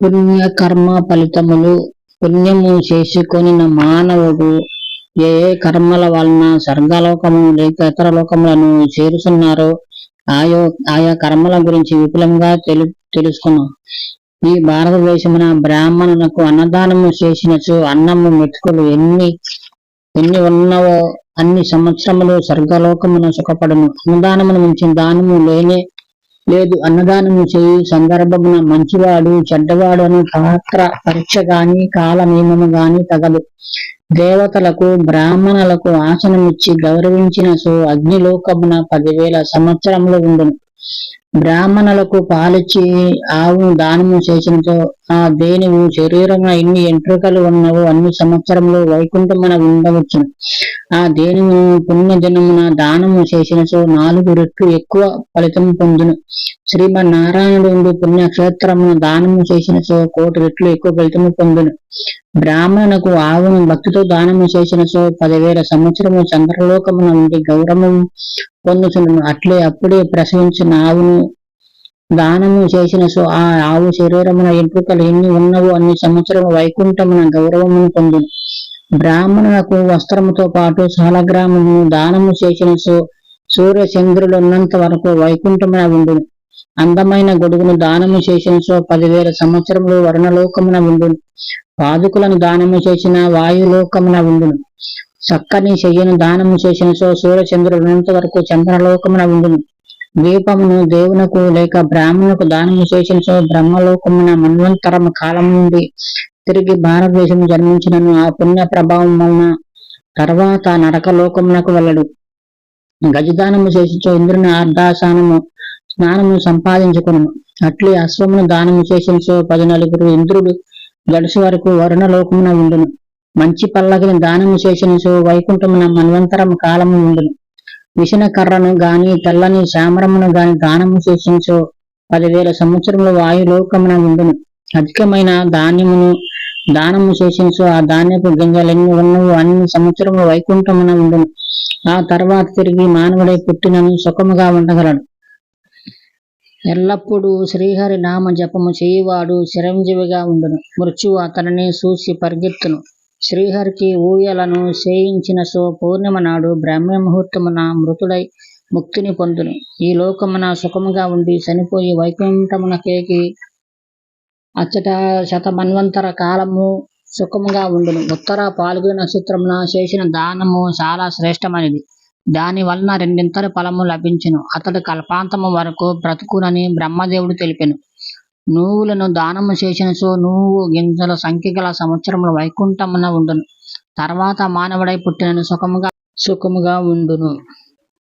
పుణ్య కర్మ ఫలితములు. పుణ్యము చేసుకొనిన మానవుడు ఏ ఏ కర్మల వలన స్వర్గలోకము లేక ఇతర లోకములను చేరుతున్నారో ఆయా కర్మల గురించి విపులంగా తెలుసుకున్నాం. ఈ భారతదేశమున బ్రాహ్మణులకు అన్నదానము చేసినచో అన్నము మెతుకులు ఎన్ని ఉన్నవో అన్ని సంవత్సరములు స్వర్గలోకమున సుఖపడును. అన్నదానమును మించిన దానము లేనే లేదు. అన్నదానము చేయి సందర్భమున మంచివాడు చెడ్డవాడు అని పాత్ర పరీక్ష గాని కాల నియమము గాని తగదు. దేవతలకు బ్రాహ్మణులకు ఆసనమిచ్చి గౌరవించిన సో అగ్నిలోకమున 10,000 సంవత్సరములు ఉండును. బ్రాహ్మణులకు పాలిచ్చి ఆవును దానము చేసినతో ఆ దేనివు శరీరమున ఎన్ని ఎంట్రుకలు ఉన్నవో అన్ని సంవత్సరములు వైకుంఠమున ఉండవచ్చును. ఆ దేనివు పుణ్యదినమున దానము చేసినచో 4 రెట్లు ఎక్కువ ఫలితం పొందును. శ్రీమన్నారాయణుడు పుణ్యక్షేత్రమున దానము చేసినచో 1 కోటి రెట్లు ఎక్కువ ఫలితము పొందును. బ్రాహ్మణులకు ఆవును భక్తితో దానము చేసినచో 10,000 సంవత్సరము చంద్రలోకమున ఉండి గౌరవము పొందుచుండును. అప్పుడే ప్రసవించిన ఆవును దానము చేసినచో ఆ ఆవు శరీరమున ఎంట్రుకలు ఎన్ని ఉన్నవో అన్ని సంవత్సరము వైకుంఠమున గౌరవమును పొందును. బ్రాహ్మణులకు వస్త్రముతో పాటు సాలగ్రామము దానము చేసినచో సూర్య చంద్రులు ఉన్నంత వరకు వైకుంఠమున ఉండును. అందమైన గొడుగును దానము చేసినచో 10,000 సంవత్సరములు వర్ణలోకమున ఉండును. పాదుకులను దానము చేసిన వాయులోకమున ఉండును. చక్కని చెయ్యను దానము చేసినచో సూర్యచంద్రులు ఉన్నంత వరకు చంద్రలోకమున ఉండును. దీపమును దేవునకు లేక బ్రాహ్మణులకు దానము చేసినచో బ్రహ్మలోకమున మన్వంతరము కాలం నుండి తిరిగి భారతదేశం జన్మించినను ఆ పుణ్య ప్రభావం వలన తర్వాత నరకలోకమునకు వెళ్ళడు. గజదానము చేసినచో ఇంద్రుని స్నానము సంపాదించుకును. అట్లే అశ్వమును దానము చేసినచో 14 ఇంద్రుడు గడుసు వరకు వరుణలోకమున ఉండును. మంచి పల్లకిని దానము చేసినచో వైకుంఠమున మన్వంతరము కాలము ఉండును. విషణ కర్రను గాని తెల్లని శామరమును గాని దానము చేసినచో 10,000 సంవత్సరములు వాయులోకమున ఉండును. అధికమైన ధాన్యమును దానము చేసినచో ఆ ధాన్యపు గింజలెన్ని ఉన్నవో అన్ని సంవత్సరములు వైకుంఠమున ఉండును. ఆ తర్వాత తిరిగి మానవుడై పుట్టినను సుఖముగా ఉండగలడు. ఎల్లప్పుడూ శ్రీహరి నామ జపము చేయువాడు చిరంజీవిగా ఉండును. మృత్యువు అతనిని చూసి పరిగెత్తును. శ్రీహరికి ఊయలను చేయించినచో పూర్ణిమ నాడు బ్రహ్మ ముహూర్తమున మృతుడై ముక్తిని పొందును. ఈ లోకమున సుఖముగా ఉండి చనిపోయి వైకుంఠమునకేకి అచ్చట శతమన్వంతర కాలము సుఖముగా ఉండును. ఉత్తర పాల్గొన నక్షత్రమున చేసిన దానము చాలా శ్రేష్టమైనది. దాని వలన 2 ఫలము లభించును. అతడు కల్పాంతము వరకు బ్రతుకునని బ్రహ్మదేవుడు తెలిపెను. నువ్వులను దానము చేసినచో నువ్వు గింజల సంఖ్య గల సంవత్సరములు వైకుంఠమున ఉండును. తర్వాత మానవుడై పుట్టినను సుఖముగా ఉండును.